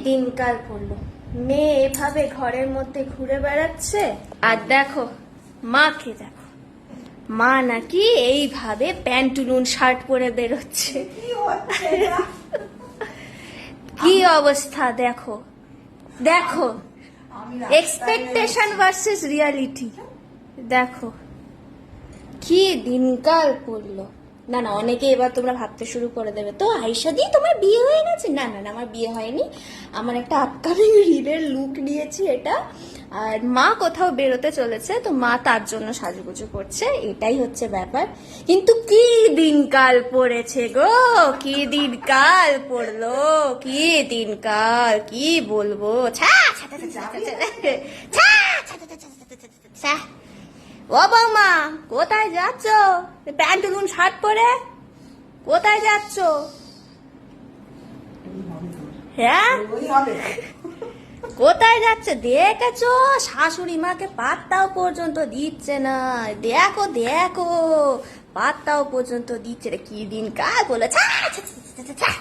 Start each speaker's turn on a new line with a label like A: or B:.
A: দিনকাল পড়লো, মেয়ে এভাবে ঘরের মধ্যে ঘুরে বেড়াচ্ছে। আর দেখো মাকে দেখো, মা নাকি এইভাবে প্যান্টুলুন শার্ট পরে বেরোচ্ছে। কি অবস্থা দেখো দেখো, এক্সপেকটেশন ভার্সেস রিয়ালিটি। দেখো কি দিনকাল পড়লো। না না, অনেকে এবার তোমরা ভাবতে শুরু করে দেবে তো আয়শা দি তোমার বিয়ে হয়ে গেছে। না না না, আমার বিয়ে হয়নি। আমার একটা আপকামিং রিলের লুক নিয়েছি এটা। আর মা কোথাও বেরোতে চলেছে, তো মা তার জন্য সাজুগুজু করছে, এটাই হচ্ছে ব্যাপার। কিন্তু কি দিনকাল পড়েছে গো, কি দিনকাল পড়লো, কি দিনকাল, কি বলবো। ছা ছা ছা ছা ছা ছা ছা ছা ছা ছা। ও বৌমা, কোথায় যাচ্ছ প্যান্টুলুন শার্ট পরে? কোথায় যাচ্ছ? হ্যাঁ, কোথায় যাচ্ছে দেখেছো? শাশুড়ি মাকে পাত্তাও পর্যন্ত দিচ্ছে না। দেখো দেখো, পাত্তাও পর্যন্ত দিচ্ছে না। কি দিন কাল বলে। ছা ছা ছা ছা ছা।